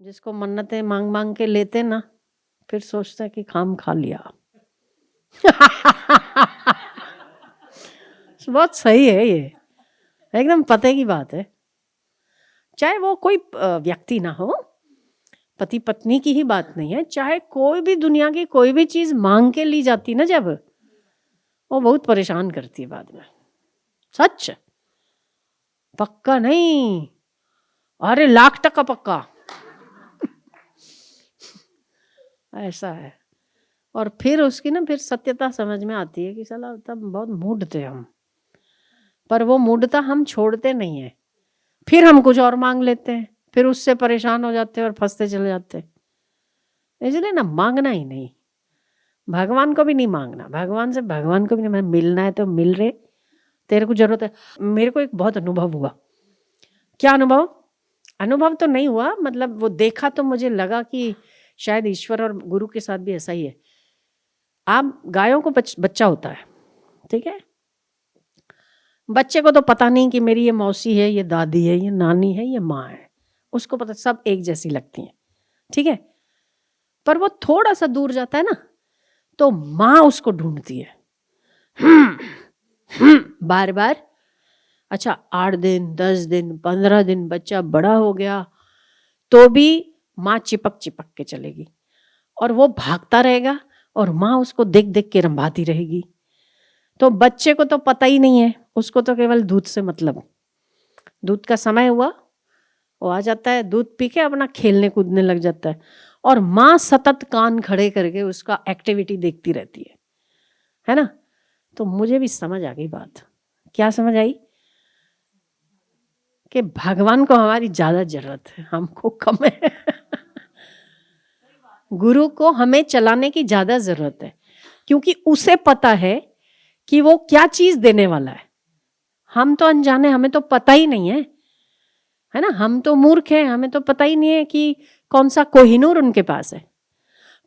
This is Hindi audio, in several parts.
जिसको मन्नतें मांग मांग के लेते ना, फिर सोचते हैं कि खाम खा लिया। बहुत सही है ये, एकदम पते की बात है। चाहे वो कोई व्यक्ति ना हो, पति पत्नी की ही बात नहीं है, चाहे कोई भी दुनिया की कोई भी चीज मांग के ली जाती ना, जब वो बहुत परेशान करती है बाद में। सच, पक्का नहीं, अरे 1,00,000 पक्का। ऐसा है। और फिर उसकी ना फिर सत्यता समझ में आती है कि साला तब बहुत मूड थे हम, पर वो मूडता हम छोड़ते नहीं है, फिर हम कुछ और मांग लेते हैं, फिर उससे परेशान हो जाते हैं और फंसते चले जाते हैं। इसलिए ना मांगना ही नहीं, भगवान को भी नहीं मांगना, भगवान से भगवान को भी नहीं, मिलना है तो मिल रहे, तेरे को जरूरत है। मेरे को एक बहुत अनुभव हुआ। क्या अनुभव? अनुभव तो नहीं हुआ, मतलब वो देखा तो मुझे लगा कि शायद ईश्वर और गुरु के साथ भी ऐसा ही है। आप गायों को बच्चा होता है, ठीक है, बच्चे को तो पता नहीं कि मेरी ये मौसी है, ये दादी है, ये नानी है, ये माँ है, उसको पता सब एक जैसी लगती हैं, ठीक है। पर वो थोड़ा सा दूर जाता है ना, तो माँ उसको ढूंढती है बार बार। अच्छा 8 दिन 10 दिन 15 दिन बच्चा बड़ा हो गया तो भी माँ चिपक चिपक के चलेगी, और वो भागता रहेगा और माँ उसको देख देख के रंभाती रहेगी। तो बच्चे को तो पता ही नहीं है, उसको तो केवल दूध से मतलब, दूध का समय हुआ वो आ जाता है, दूध पी के अपना खेलने कूदने लग जाता है, और माँ सतत कान खड़े करके उसका एक्टिविटी देखती रहती है ना। तो मुझे भी समझ आ गई बात। क्या समझ आई? कि भगवान को हमारी ज्यादा जरूरत है, हमको कम है। गुरु को हमें चलाने की ज्यादा जरूरत है, क्योंकि उसे पता है कि वो क्या चीज देने वाला है। हम तो अनजाने, हमें तो पता ही नहीं है ना, हम तो मूर्ख हैं, हमें तो पता ही नहीं है कि कौन सा कोहिनूर उनके पास है।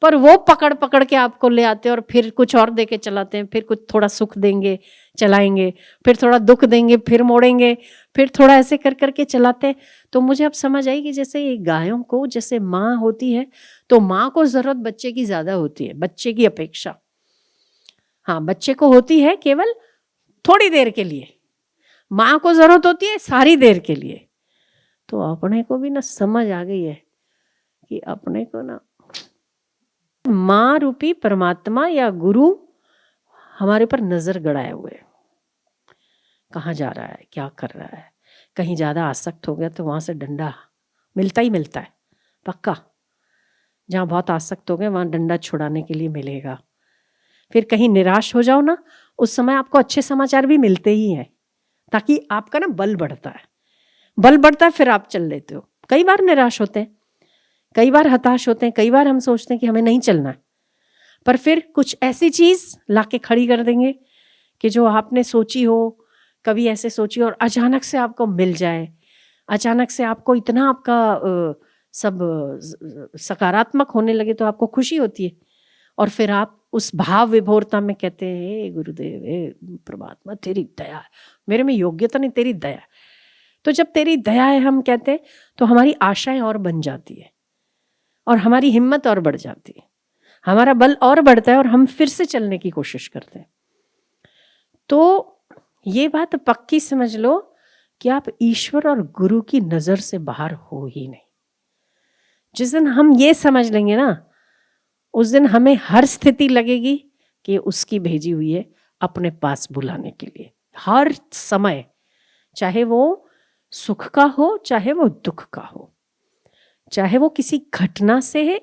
पर वो पकड़ पकड़ के आपको ले आते हैं और फिर कुछ और देके चलाते हैं, फिर कुछ थोड़ा सुख देंगे चलाएंगे, फिर थोड़ा दुख देंगे फिर मोड़ेंगे, फिर थोड़ा ऐसे कर करके चलाते हैं। तो मुझे अब समझ आई कि जैसे ये गायों को जैसे माँ होती है, तो माँ को जरूरत बच्चे की ज्यादा होती है, बच्चे की अपेक्षा। हाँ, बच्चे को होती है केवल थोड़ी देर के लिए, माँ को जरूरत होती है सारी देर के लिए। तो अपने को भी ना समझ आ गई है कि अपने को ना माँ रूपी परमात्मा या गुरु हमारे पर नजर गड़ाए हुए, कहाँ जा रहा है, क्या कर रहा है। कहीं ज्यादा आसक्त हो गया तो वहां से डंडा मिलता ही मिलता है, पक्का। जहां बहुत आसक्त हो गए वहां डंडा छुड़ाने के लिए मिलेगा। फिर कहीं निराश हो जाओ ना, उस समय आपको अच्छे समाचार भी मिलते ही हैं, ताकि आपका ना बल बढ़ता है, बल बढ़ता है, फिर आप चल लेते हो। कई बार निराश होते हैं, कई बार हताश होते हैं, कई बार हम सोचते हैं कि हमें नहीं चलना है, पर फिर कुछ ऐसी चीज लाके खड़ी कर देंगे कि जो आपने सोची हो, कभी ऐसे सोची और अचानक से आपको मिल जाए, अचानक से आपको इतना आपका सब सकारात्मक होने लगे तो आपको खुशी होती है, और फिर आप उस भाव विभोरता में कहते हैं हे गुरुदेव, हे परमात्मा, तेरी दया है, मेरे में योग्यता नहीं, तेरी दया है। तो जब तेरी दया है हम कहते हैं, तो हमारी आशाएं और बन जाती है, और हमारी हिम्मत और बढ़ जाती है, हमारा बल और बढ़ता है, और हम फिर से चलने की कोशिश करते हैं। तो ये बात पक्की समझ लो कि आप ईश्वर और गुरु की नजर से बाहर हो ही नहीं। जिस दिन हम ये समझ लेंगे ना, उस दिन हमें हर स्थिति लगेगी कि उसकी भेजी हुई है अपने पास बुलाने के लिए, हर समय, चाहे वो सुख का हो चाहे वो दुख का हो, चाहे वो किसी घटना से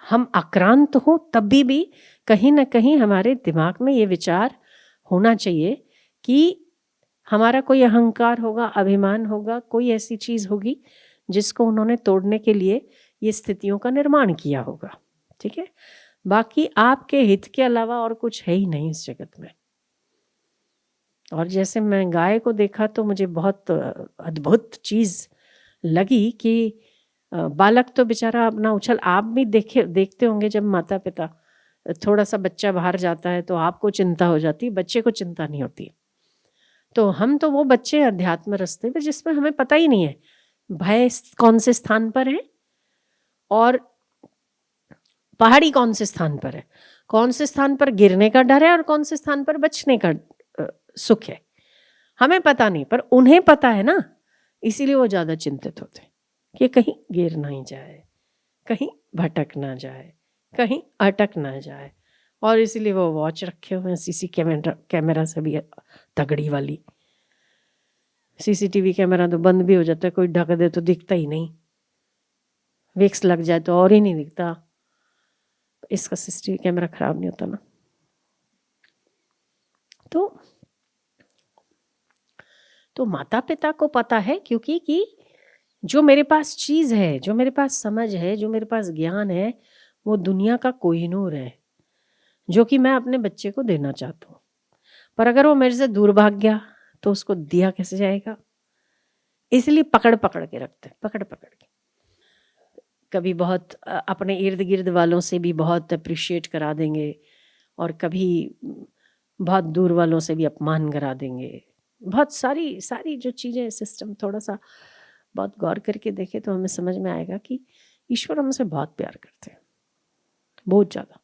हम आक्रांत हो, तभी भी कहीं ना कहीं हमारे दिमाग में ये विचार होना चाहिए कि हमारा कोई अहंकार होगा, अभिमान होगा, कोई ऐसी चीज होगी जिसको उन्होंने तोड़ने के लिए ये स्थितियों का निर्माण किया होगा, ठीक है। बाकी आपके हित के अलावा और कुछ है ही नहीं इस जगत में। और जैसे मैं गाय को देखा तो मुझे बहुत अद्भुत चीज लगी कि बालक तो बेचारा अपना उछल, आप भी देखते होंगे जब माता पिता थोड़ा सा बच्चा बाहर जाता है तो आपको चिंता हो जाती है, बच्चे को चिंता नहीं होती। तो हम तो वो बच्चे अध्यात्म रास्ते पे जिसमें हमें पता ही नहीं है भय कौन से स्थान पर है और पहाड़ी कौन से स्थान पर है, कौन से स्थान पर गिरने का डर है और कौन से स्थान पर बचने का सुख है, हमें पता नहीं, पर उन्हें पता है ना, इसीलिए वो ज़्यादा चिंतित होते हैं कि कहीं गिर नहीं जाए, कहीं भटक ना जाए, कहीं अटक ना जाए। और इसीलिए वो वॉच रखे हुए हैं, सीसी कैमरा से भी तगड़ी वाली। सीसीटीवी कैमरा तो बंद भी हो जाता है, कोई ढक दे तो दिखता ही नहीं, विक्स लग जाए तो और ही नहीं दिखता। इसका सीसीटीवी कैमरा खराब नहीं होता ना। तो माता पिता को पता है, क्योंकि कि जो मेरे पास चीज़ है, जो मेरे पास समझ है, जो मेरे पास ज्ञान है, वो दुनिया का कोहिनूर है, जो कि मैं अपने बच्चे को देना चाहता हूँ। पर अगर वो मेरे से दूर भाग गया तो उसको दिया कैसे जाएगा? इसलिए पकड़ पकड़ के रखते हैं, पकड़ पकड़ के। कभी बहुत अपने इर्द गिर्द वालों से भी बहुत अप्रिशिएट करा देंगे, और कभी बहुत दूर वालों से भी अपमान करा देंगे। बहुत सारी सारी जो चीज़ें, सिस्टम थोड़ा सा बहुत गौर करके देखें तो हमें समझ में आएगा कि ईश्वर हमसे बहुत प्यार करते हैं, बहुत ज़्यादा।